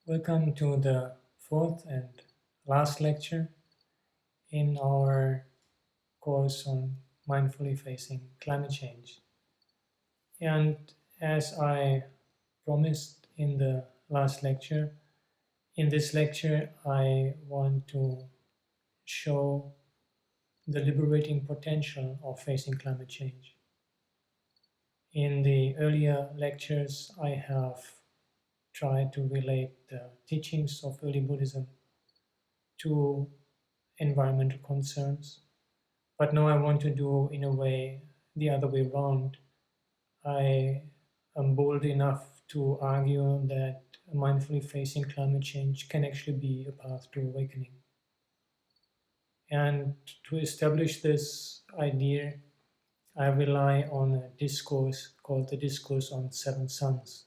Welcome to the fourth and last lecture in our course on mindfully facing climate change. And as I promised in the last lecture, in this lecture I want to show the liberating potential of facing climate change. In the earlier lectures, I have tried to relate the teachings of early Buddhism to environmental concerns. But now I want to do in a way the other way around. I am bold enough to argue that mindfully facing climate change can actually be a path to awakening. And to establish this idea, I rely on a discourse called the Discourse on Seven Suns.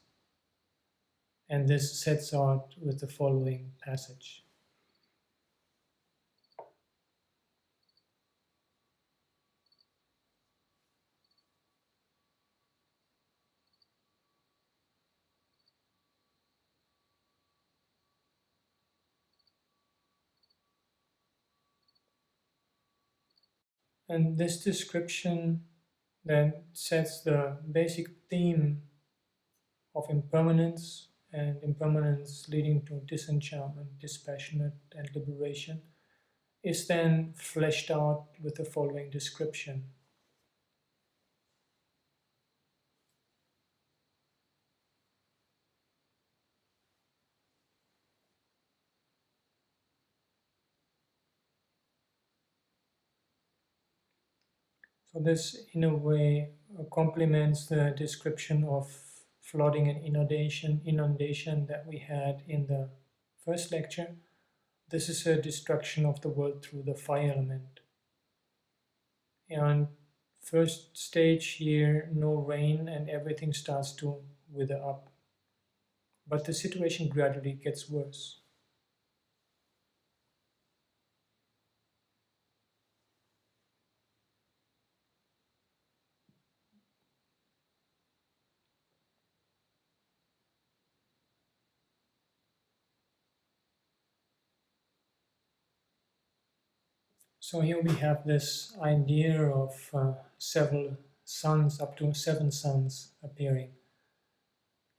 And this sets out with the following passage. And this description then sets the basic theme of impermanence and impermanence leading to disenchantment, dispassionate, and liberation is then fleshed out with the following description. So, this in a way complements the description of flooding and inundation that we had in the first lecture. This is a destruction of the world through the fire element. And first stage here, no rain and everything starts to wither up. But the situation gradually gets worse. So here we have this idea of several suns, up to seven suns appearing.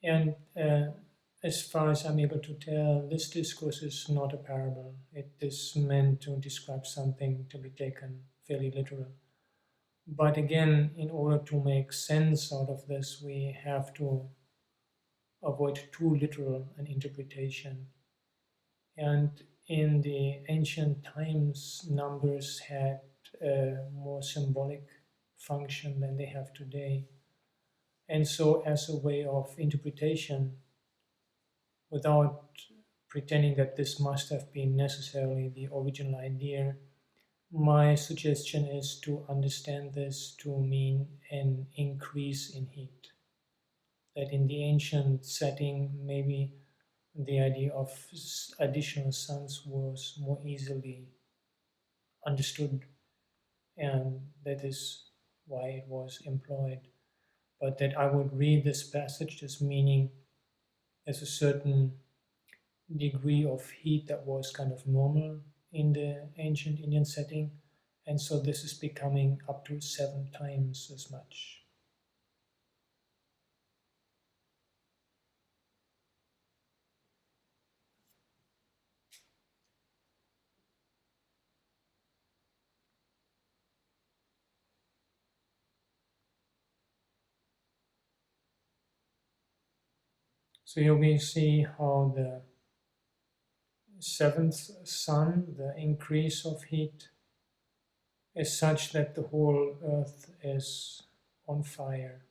And as far as I'm able to tell, this discourse is not a parable. It is meant to describe something to be taken fairly literal. But again, in order to make sense out of this, we have to avoid too literal an interpretation. And in the ancient times, numbers had a more symbolic function than they have today. And so, as a way of interpretation, without pretending that this must have been necessarily the original idea, my suggestion is to understand this to mean an increase in heat. That in the ancient setting, maybe the idea of additional suns was more easily understood, and that is why it was employed. But that I would read this passage as meaning as a certain degree of heat that was kind of normal in the ancient Indian setting, and so this is becoming up to 7 times as much. So here we see how the seventh sun, the increase of heat, is such that the whole earth is on fire.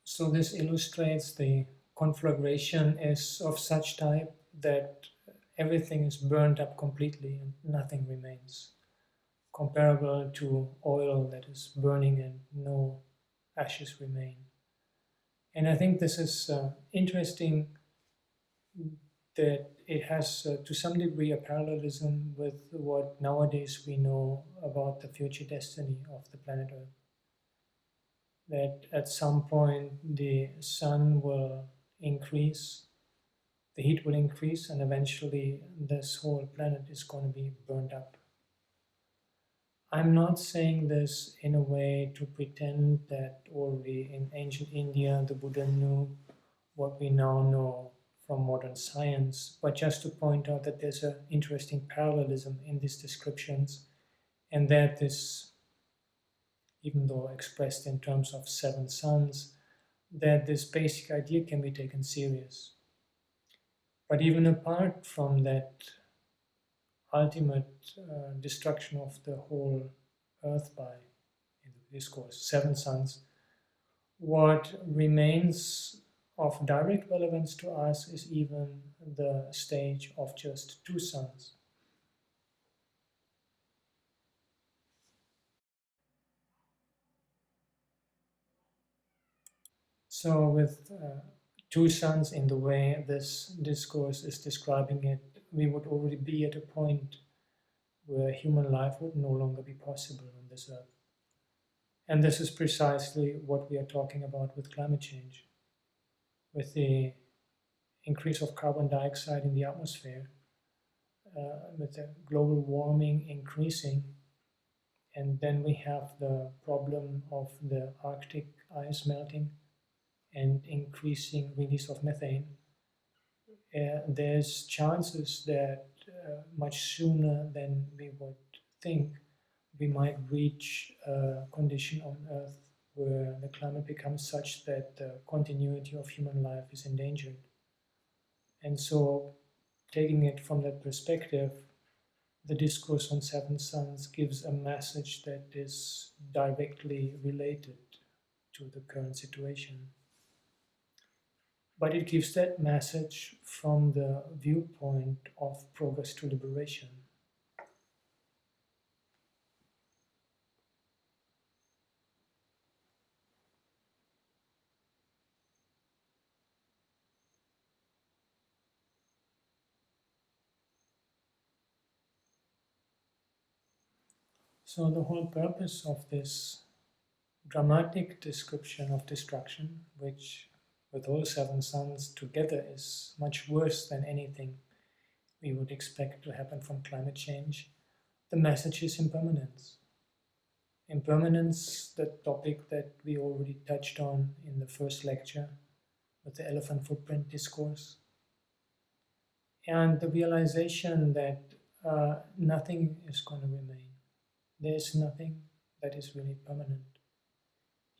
So this illustrates the conflagration is of such type that everything is burned up completely and nothing remains, comparable to oil that is burning and no ashes remain. And I think this is interesting that it has, to some degree, a parallelism with what nowadays we know about the future destiny of the planet Earth. That at some point the sun will increase, the heat will increase, and eventually this whole planet is going to be burned up. I'm not saying this in a way to pretend that already in ancient India the Buddha knew what we now know from modern science, but just to point out that there's an interesting parallelism in these descriptions, and that this, even though expressed in terms of seven suns, that this basic idea can be taken serious. But even apart from that ultimate destruction of the whole earth by, in the discourse, seven suns, what remains of direct relevance to us is even the stage of just two suns. So, with two suns in the way this discourse is describing it, we would already be at a point where human life would no longer be possible on this earth. And this is precisely what we are talking about with climate change. With the increase of carbon dioxide in the atmosphere, with the global warming increasing, and then we have the problem of the Arctic ice melting and increasing release of methane. There's chances that much sooner than we would think, we might reach a condition on Earth where the climate becomes such that the continuity of human life is endangered. And so, taking it from that perspective, the discourse on seven suns gives a message that is directly related to the current situation. But it gives that message from the viewpoint of progress to liberation. So, the whole purpose of this dramatic description of destruction, which with all seven suns together is much worse than anything we would expect to happen from climate change, the message is impermanence. Impermanence, the topic that we already touched on in the first lecture with the elephant footprint discourse, and the realization that nothing is going to remain. There is nothing that is really permanent.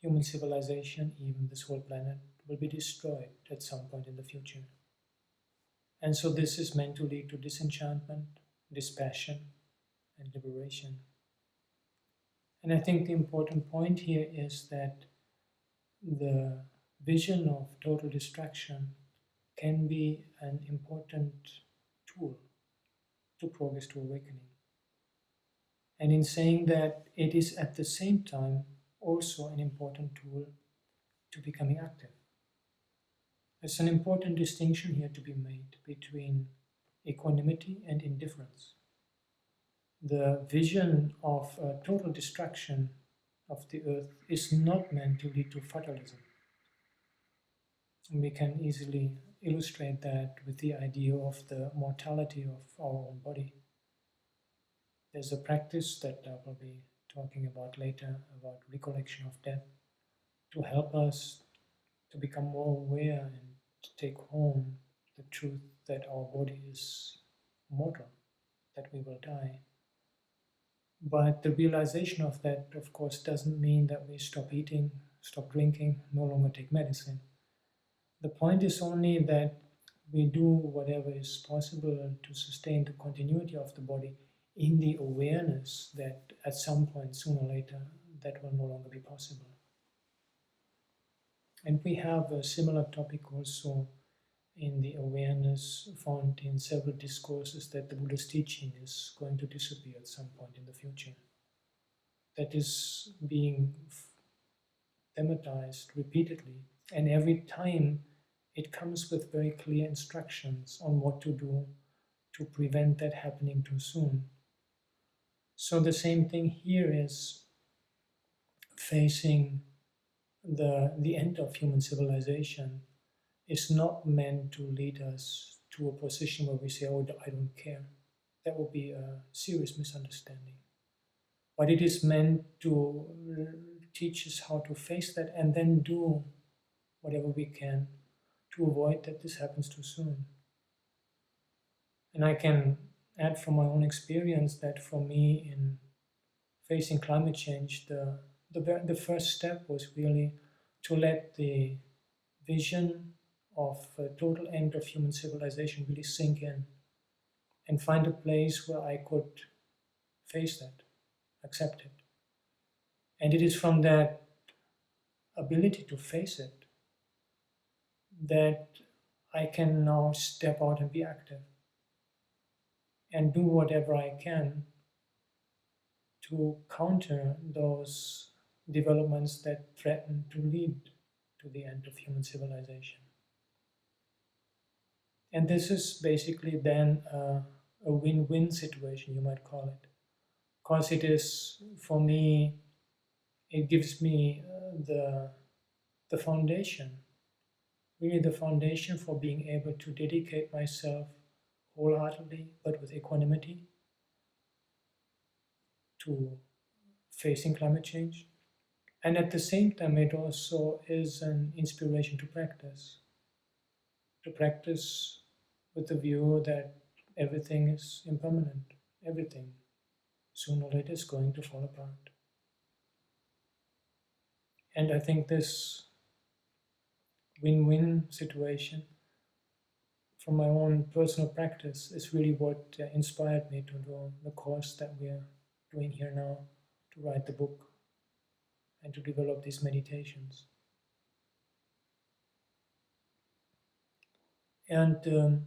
Human civilization, even this whole planet, will be destroyed at some point in the future. And so this is meant to lead to disenchantment, dispassion, and liberation. And I think the important point here is that the vision of total distraction can be an important tool to progress to awakening. And in saying that, it is at the same time also an important tool to becoming active. There's an important distinction here to be made between equanimity and indifference. The vision of total destruction of the earth is not meant to lead to fatalism. And we can easily illustrate that with the idea of the mortality of our own body. There's a practice that I will be talking about later about recollection of death to help us to become more aware and to take home the truth that our body is mortal, that we will die. But the realization of that, of course, doesn't mean that we stop eating, stop drinking, no longer take medicine. The point is only that we do whatever is possible to sustain the continuity of the body in the awareness that at some point, sooner or later, that will no longer be possible. And we have a similar topic also in the awareness found in several discourses that the Buddha's teaching is going to disappear at some point in the future. That is being thematized repeatedly, and every time it comes with very clear instructions on what to do to prevent that happening too soon. So the same thing here is facing the end of human civilization is not meant to lead us to a position where we say, oh, I don't care. That would be a serious misunderstanding. But it is meant to teach us how to face that and then do whatever we can to avoid that this happens too soon. And I can add from my own experience that for me in facing climate change, the first step was really to let the vision of a total end of human civilization really sink in and find a place where I could face that, accept it. And it is from that ability to face it that I can now step out and be active and do whatever I can to counter those developments that threaten to lead to the end of human civilization. And this is basically then a win-win situation, you might call it. Because it is, for me, it gives me the foundation, really the foundation for being able to dedicate myself wholeheartedly, but with equanimity, to facing climate change. And at the same time, it also is an inspiration to practice with the view that everything is impermanent, everything sooner or later is going to fall apart. And I think this win-win situation from my own personal practice is really what inspired me to do the course that we're doing here now, to write the book and to develop these meditations. And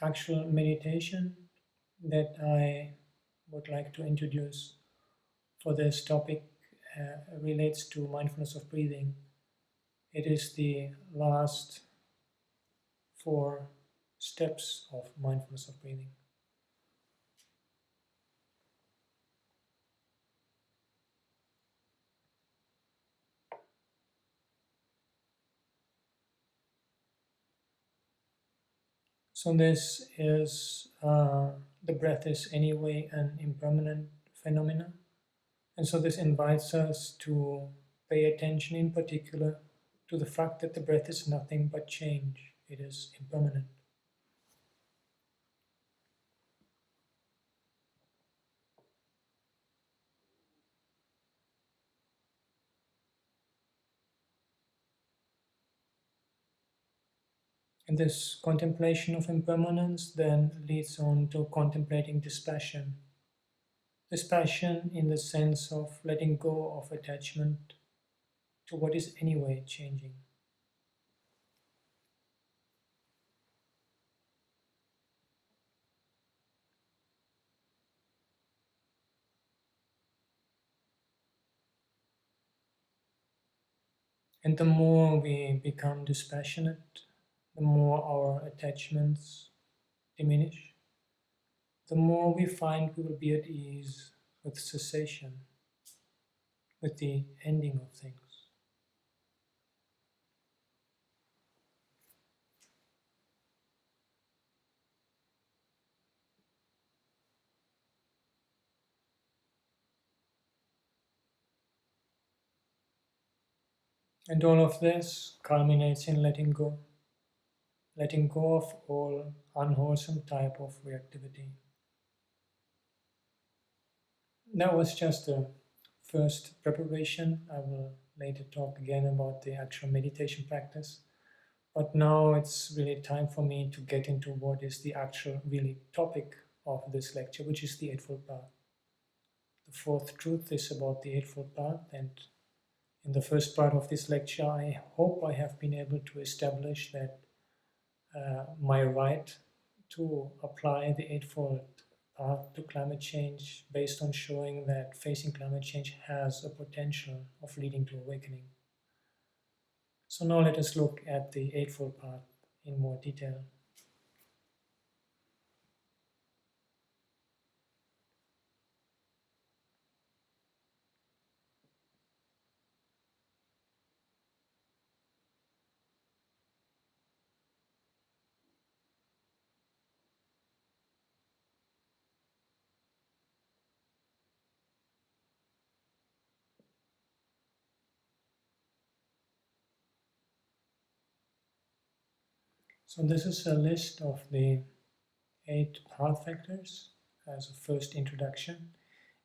actual meditation that I would like to introduce for this topic relates to mindfulness of breathing. It is the last 4 steps of mindfulness of breathing. So this is, the breath is anyway an impermanent phenomena. And so this invites us to pay attention in particular to the fact that the breath is nothing but change. It is impermanent. And this contemplation of impermanence then leads on to contemplating dispassion. Dispassion in the sense of letting go of attachment to what is anyway changing. And the more we become dispassionate, the more our attachments diminish, the more we find we will be at ease with cessation, with the ending of things. And all of this culminates in letting go of all unwholesome type of reactivity. That was just a first preparation. I will later talk again about the actual meditation practice. But now it's really time for me to get into what is the actual really topic of this lecture, which is the Eightfold Path. The fourth truth is about the Eightfold Path, and in the first part of this lecture, I hope I have been able to establish that my right to apply the Eightfold Path to climate change based on showing that facing climate change has a potential of leading to awakening. So now let us look at the Eightfold Path in more detail. So this is a list of the 8 path factors as a first introduction,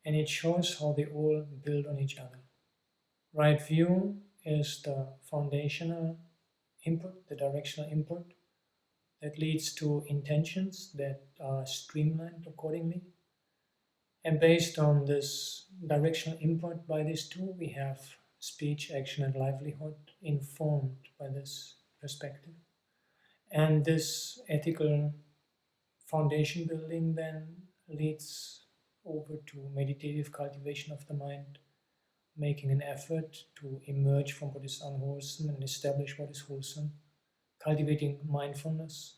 and it shows how they all build on each other. Right view is the foundational input, the directional input that leads to intentions that are streamlined accordingly. And based on this directional input by these two, we have speech, action, and livelihood informed by this perspective. And this ethical foundation building then leads over to meditative cultivation of the mind, making an effort to emerge from what is unwholesome and establish what is wholesome, cultivating mindfulness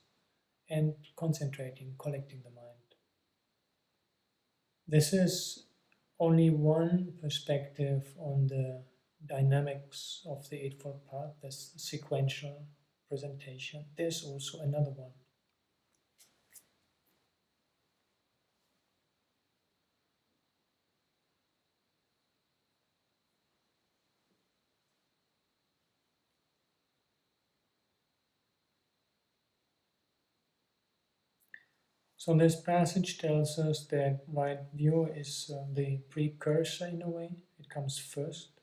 and concentrating, collecting the mind. This is only one perspective on the dynamics of the Eightfold Path, this sequential presentation. There's also another one. So this passage tells us that right view is the precursor in a way. It comes first.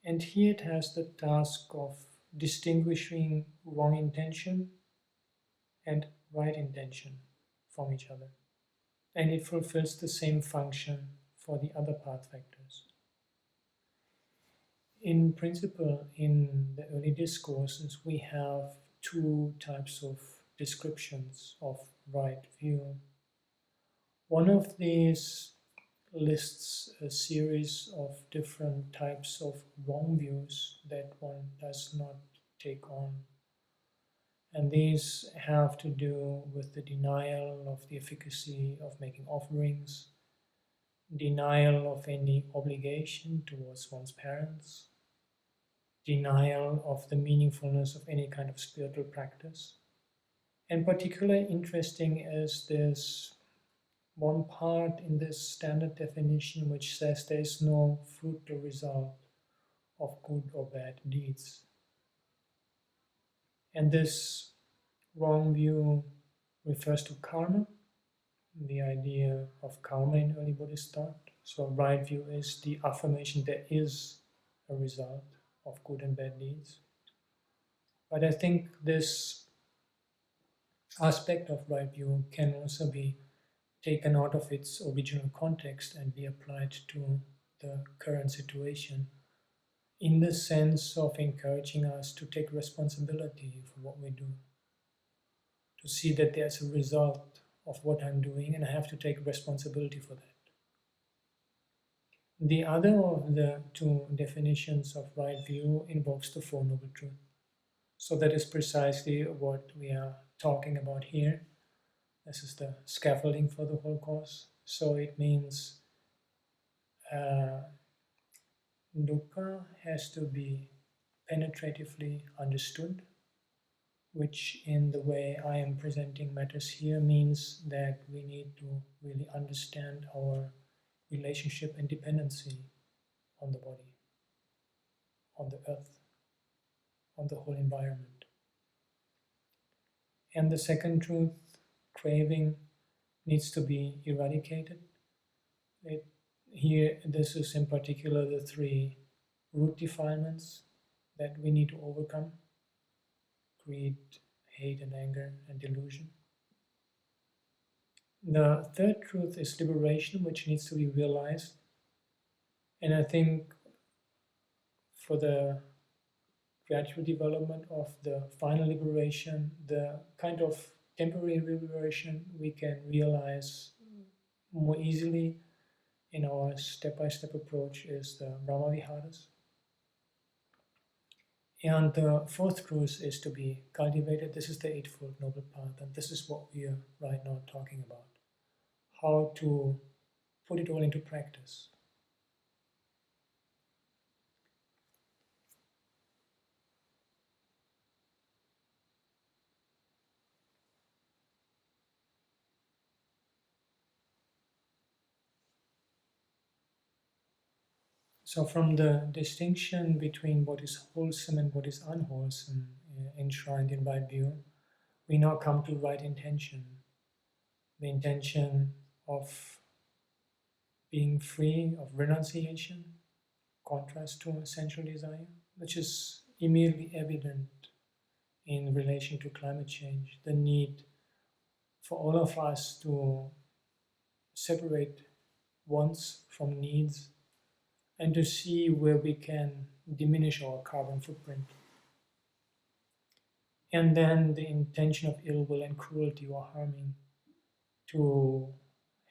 And here it has the task of distinguishing wrong intention and right intention from each other. And it fulfills the same function for the other path factors. In principle, in the early discourses, we have two types of descriptions of right view. One of these lists a series of different types of wrong views that one does not take on. And these have to do with the denial of the efficacy of making offerings, denial of any obligation towards one's parents, denial of the meaningfulness of any kind of spiritual practice. And particularly interesting is this one part in this standard definition which says there is no fruitful result of good or bad deeds. And this wrong view refers to karma, the idea of karma in early Buddhist thought. So right view is the affirmation there is a result of good and bad deeds. But I think this aspect of right view can also be taken out of its original context and be applied to the current situation in the sense of encouraging us to take responsibility for what we do, to see that there's a result of what I'm doing and I have to take responsibility for that. The other of the two definitions of right view invokes the Four Noble Truths. So that is precisely what we are talking about here. This is the scaffolding for the whole course. So it means dukkha has to be penetratively understood, which in the way I am presenting matters here means that we need to really understand our relationship and dependency on the body, on the earth, on the whole environment. And the second truth, craving, needs to be eradicated. Here, this is in particular the three root defilements that we need to overcome: greed, hate and anger, and delusion. The third truth is liberation, which needs to be realized. And I think for the gradual development of the final liberation, the kind of temporary liberation we can realize more easily in our step-by-step approach is the Brahma Viharas. And the fourth truth is to be cultivated. This is the Eightfold Noble Path, and this is what we are right now talking about. How to put it all into practice. So, from the distinction between what is wholesome and what is unwholesome enshrined in right view, we now come to right intention, the intention of being free of renunciation, contrast to sensual desire, which is immediately evident in relation to climate change, the need for all of us to separate wants from needs and to see where we can diminish our carbon footprint. And then the intention of ill will and cruelty or harming, to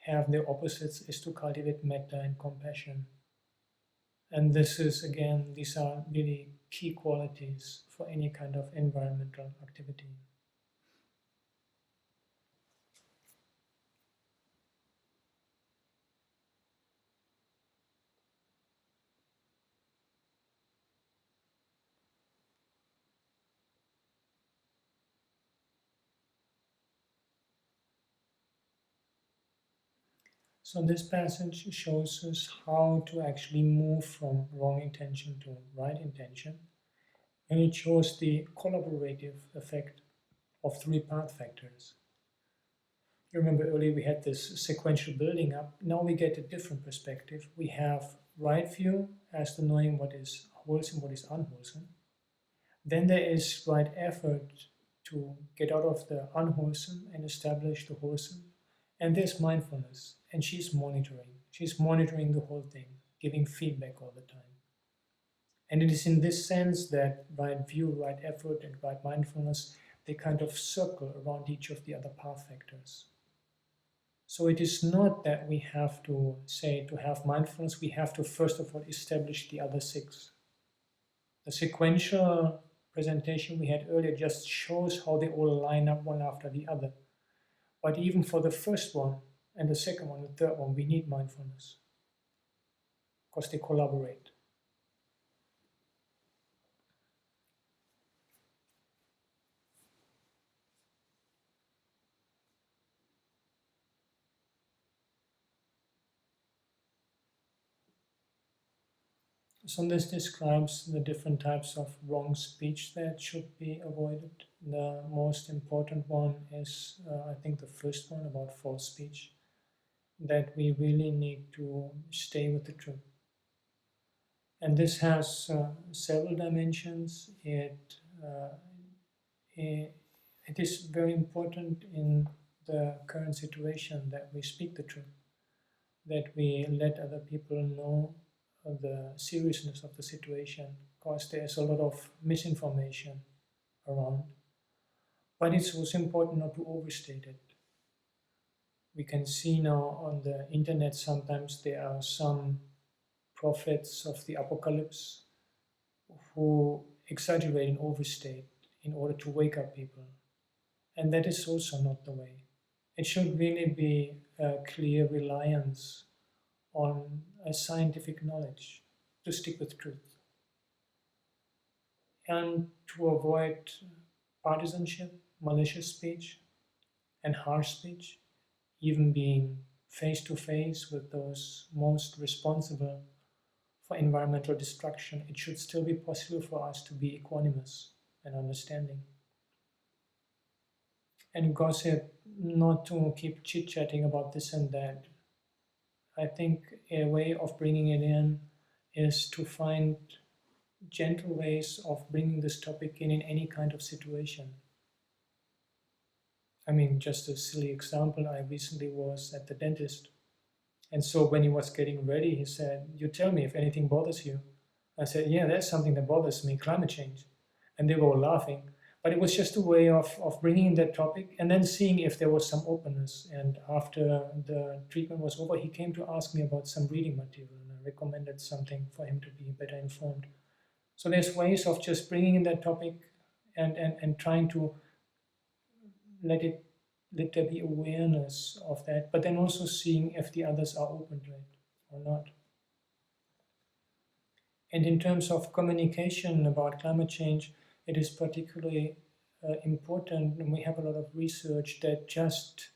have the opposites is to cultivate metta and compassion. And this is, again, these are really key qualities for any kind of environmental activity. So this passage shows us how to actually move from wrong intention to right intention, and it shows the collaborative effect of three path factors. You remember earlier we had this sequential building up. Now we get a different perspective. We have right view as to knowing what is wholesome, what is unwholesome. Then there is right effort to get out of the unwholesome and establish the wholesome. And there's mindfulness, and she's monitoring. She's monitoring the whole thing, giving feedback all the time. And it is in this sense that right view, right effort, and right mindfulness, they kind of circle around each of the other path factors. So it is not that we have to say to have mindfulness, we have to first of all establish the other six. The sequential presentation we had earlier just shows how they all line up one after the other. But even for the first one and the second one, the third one, we need mindfulness because they collaborate. So this describes the different types of wrong speech that should be avoided. The most important one is, I think, the first one about false speech, that we really need to stay with the truth. And this has several dimensions. It is very important in the current situation that we speak the truth, that we let other people know the seriousness of the situation, because there's a lot of misinformation around. But it's also important not to overstate it. We can see now on the internet sometimes there are some prophets of the apocalypse who exaggerate and overstate in order to wake up people. And that is also not the way. It should really be a clear reliance on a scientific knowledge, to stick with truth. And to avoid partisanship, malicious speech, and harsh speech, even being face to face with those most responsible for environmental destruction, it should still be possible for us to be equanimous and understanding. And gossip, not to keep chit-chatting about this and that. I think a way of bringing it in is to find gentle ways of bringing this topic in any kind of situation. I mean, just a silly example, I recently was at the dentist. And so when he was getting ready, he said, "You tell me if anything bothers you." I said, "Yeah, there's something that bothers me, climate change." And they were all laughing. But it was just a way of bringing in that topic and then seeing if there was some openness. And after the treatment was over, he came to ask me about some reading material, and I recommended something for him to be better informed. So there's ways of just bringing in that topic and trying to let it let there be awareness of that, but then also seeing if the others are open to it or not. And in terms of communication about climate change, it is particularly important, and we have a lot of research that just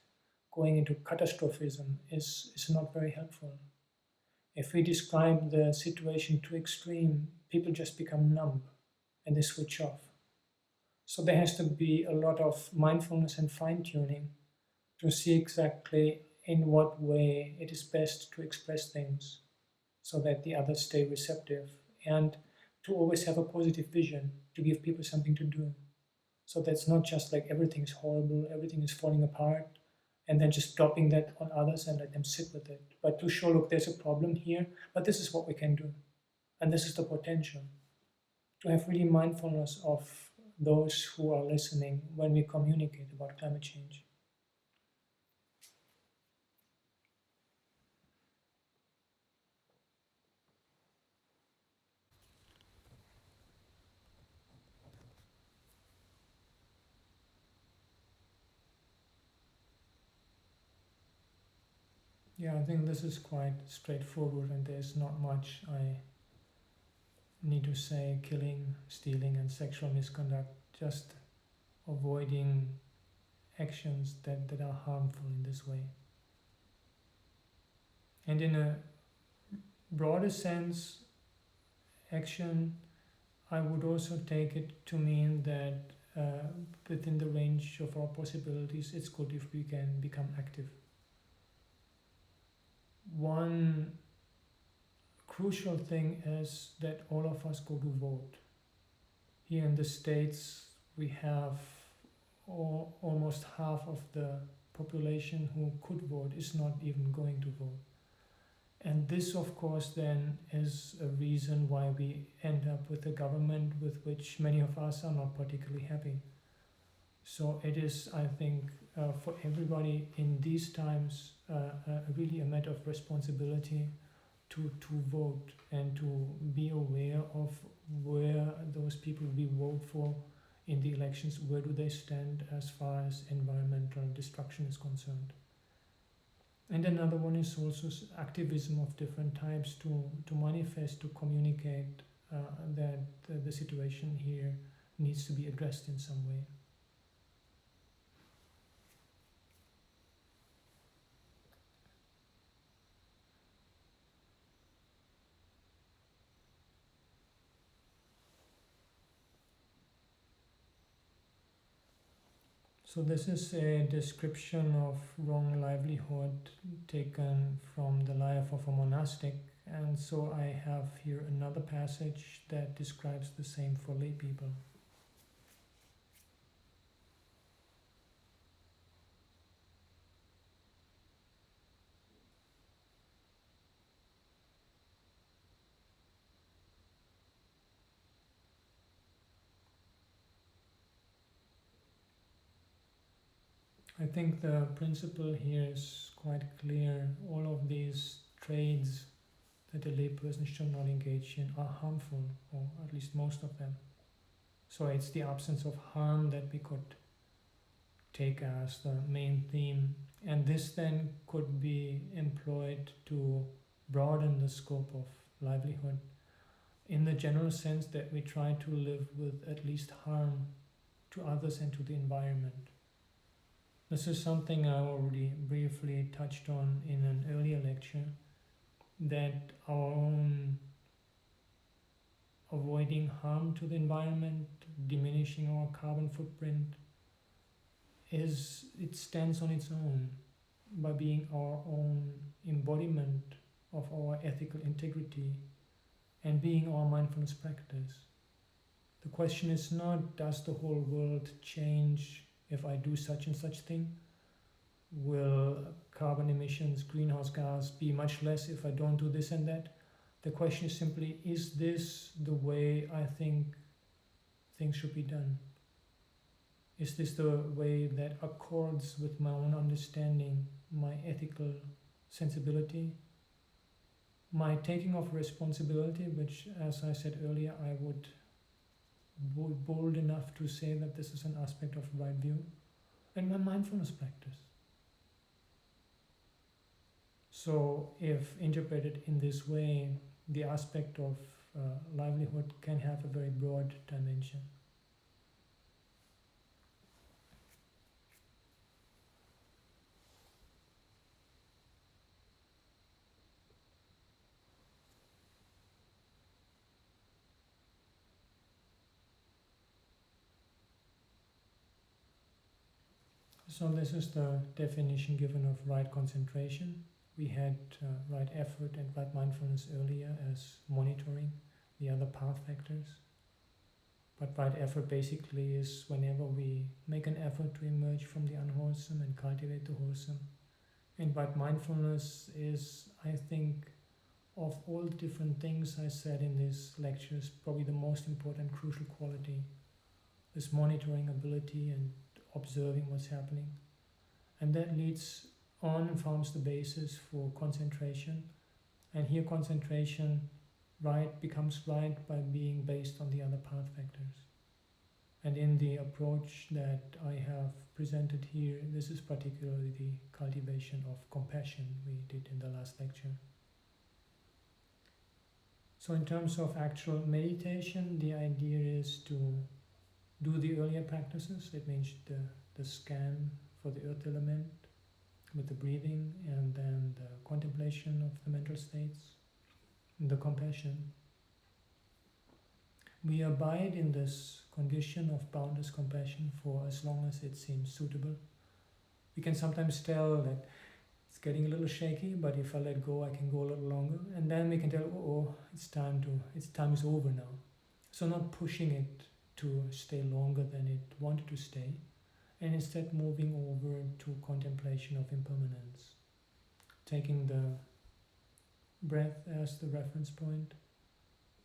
going into catastrophism is not very helpful. If we describe the situation too extreme, people just become numb and they switch off. So there has to be a lot of mindfulness and fine tuning to see exactly in what way it is best to express things so that the others stay receptive, and to always have a positive vision, to give people something to do. So that's not just like everything is horrible, everything is falling apart, and then just dropping that on others and let them sit with it. But to show, look, there's a problem here, but this is what we can do. And this is the potential. To have really mindfulness of those who are listening when we communicate about climate change. Yeah, I think this is quite straightforward, and there's not much I need to say. Killing, stealing, and sexual misconduct, just avoiding actions that are harmful in this way. And in a broader sense, action, I would also take it to mean that within the range of our possibilities, it's good if we can become active. One crucial thing is that all of us go to vote. Here in the States, we have almost half of the population who could vote is not even going to vote. And this, of course, then is a reason why we end up with a government with which many of us are not particularly happy. So it is, I think, for everybody in these times, really a matter of responsibility to vote and to be aware of where those people we vote for in the elections, where do they stand as far as environmental destruction is concerned. And another one is also activism of different types to manifest, to communicate that the situation here needs to be addressed in some way. So this is a description of wrong livelihood taken from the life of a monastic, and so I have here another passage that describes the same for lay people. I think the principle here is quite clear. All of these trades that a layperson should not engage in are harmful, or at least most of them. So it's the absence of harm that we could take as the main theme. And this then could be employed to broaden the scope of livelihood in the general sense that we try to live with at least harm to others and to the environment. This is something I already briefly touched on in an earlier lecture, that our own avoiding harm to the environment, diminishing our carbon footprint, it stands on its own by being our own embodiment of our ethical integrity and being our mindfulness practice. The question is not, does the whole world change if I do such and such thing? Will carbon emissions, greenhouse gas be much less if I don't do this and that? The question is simply, is this the way I think things should be done? Is this the way that accords with my own understanding, my ethical sensibility? my taking of responsibility, which, as I said earlier, I would bold enough to say that this is an aspect of right view, and my mindfulness practice. So, if interpreted in this way, the aspect of livelihood can have a very broad dimension. So this is the definition given of right concentration. We had right effort and right mindfulness earlier as monitoring the other path factors. But right effort basically is whenever we make an effort to emerge from the unwholesome and cultivate the wholesome. And right mindfulness is, I think, of all the different things I said in these lectures, probably the most important, crucial quality, this monitoring ability and observing what's happening. And that leads on and forms the basis for concentration. And here concentration right becomes right by being based on the other path factors. And in the approach that I have presented here, this is particularly the cultivation of compassion we did in the last lecture. So in terms of actual meditation, the idea is to do the earlier practices. It means the scan for the earth element with the breathing, and then the contemplation of the mental states, and the compassion. We abide in this condition of boundless compassion for as long as it seems suitable. We can sometimes tell that it's getting a little shaky, but if I let go, I can go a little longer. And then we can tell, its time is over now. So not pushing it to stay longer than it wanted to stay, and instead moving over to contemplation of impermanence, taking the breath as the reference point,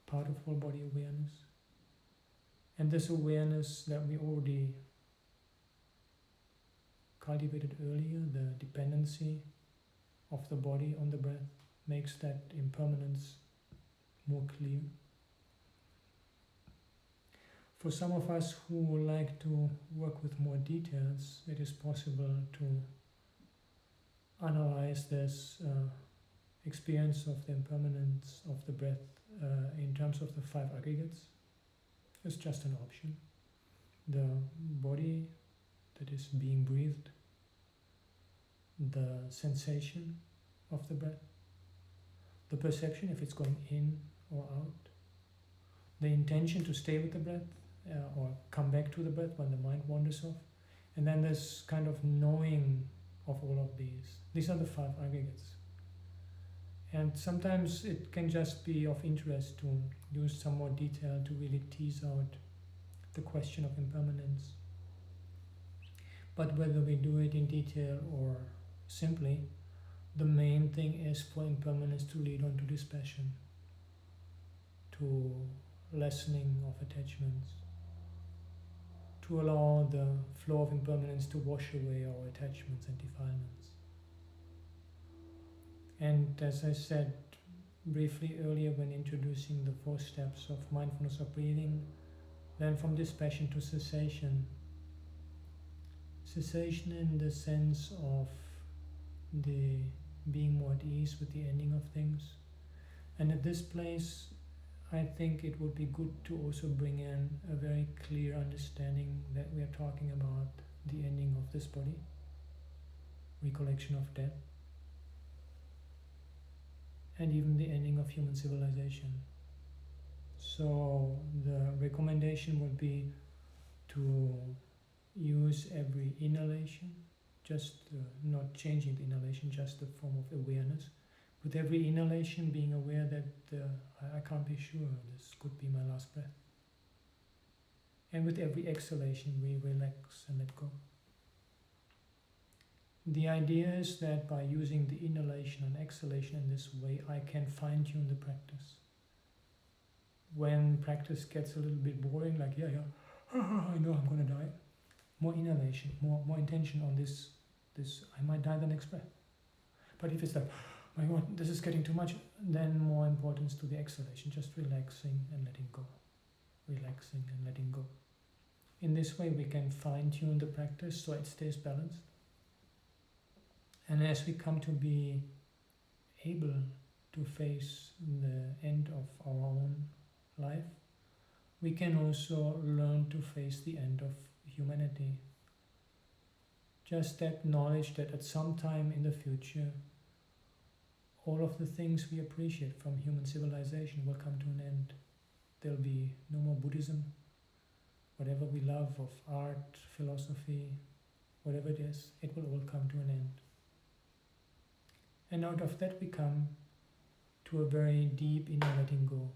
part of whole body awareness. And this awareness that we already cultivated earlier, the dependency of the body on the breath, makes that impermanence more clear. For some of us who like to work with more details, it is possible to analyze this experience of the impermanence of the breath in terms of the 5 aggregates. It's just an option. The body that is being breathed, the sensation of the breath, the perception if it's going in or out, the intention to stay with the breath or come back to the breath when the mind wanders off, and then this kind of knowing of all of these. These are the 5 aggregates. And sometimes it can just be of interest to use some more detail to really tease out the question of impermanence. But whether we do it in detail or simply, the main thing is for impermanence to lead on to dispassion, to lessening of attachments, to allow the flow of impermanence to wash away our attachments and defilements. And as I said briefly earlier when introducing the 4 steps of mindfulness of breathing, then from dispassion to cessation. Cessation in the sense of the being more at ease with the ending of things. And at this place, I think it would be good to also bring in a very clear understanding that we are talking about the ending of this body, recollection of death, and even the ending of human civilization. So the recommendation would be to use every inhalation, just not changing the inhalation, just a form of awareness. With every inhalation, being aware that I can't be sure, this could be my last breath. And with every exhalation, we relax and let go. The idea is that by using the inhalation and exhalation in this way, I can fine-tune the practice. When practice gets a little bit boring, like, I know I'm going to die, more inhalation, more intention on this, I might die the next breath. But if it's like, my God, this is getting too much, then more importance to the exhalation, just relaxing and letting go. Relaxing and letting go. In this way we can fine-tune the practice so it stays balanced. And as we come to be able to face the end of our own life, we can also learn to face the end of humanity. Just that knowledge that at some time in the future, all of the things we appreciate from human civilization will come to an end. There'll be no more Buddhism. Whatever we love of art, philosophy, whatever it is, it will all come to an end. And out of that we come to a very deep inner letting go.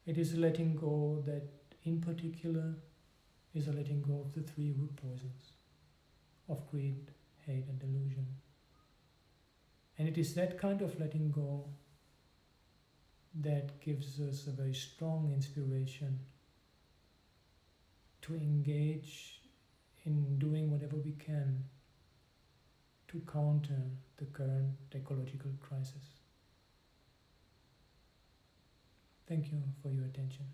It is a letting go that in particular is a letting go of the three root poisons of greed, hate and delusion. And it is that kind of letting go that gives us a very strong inspiration to engage in doing whatever we can to counter the current ecological crisis. Thank you for your attention.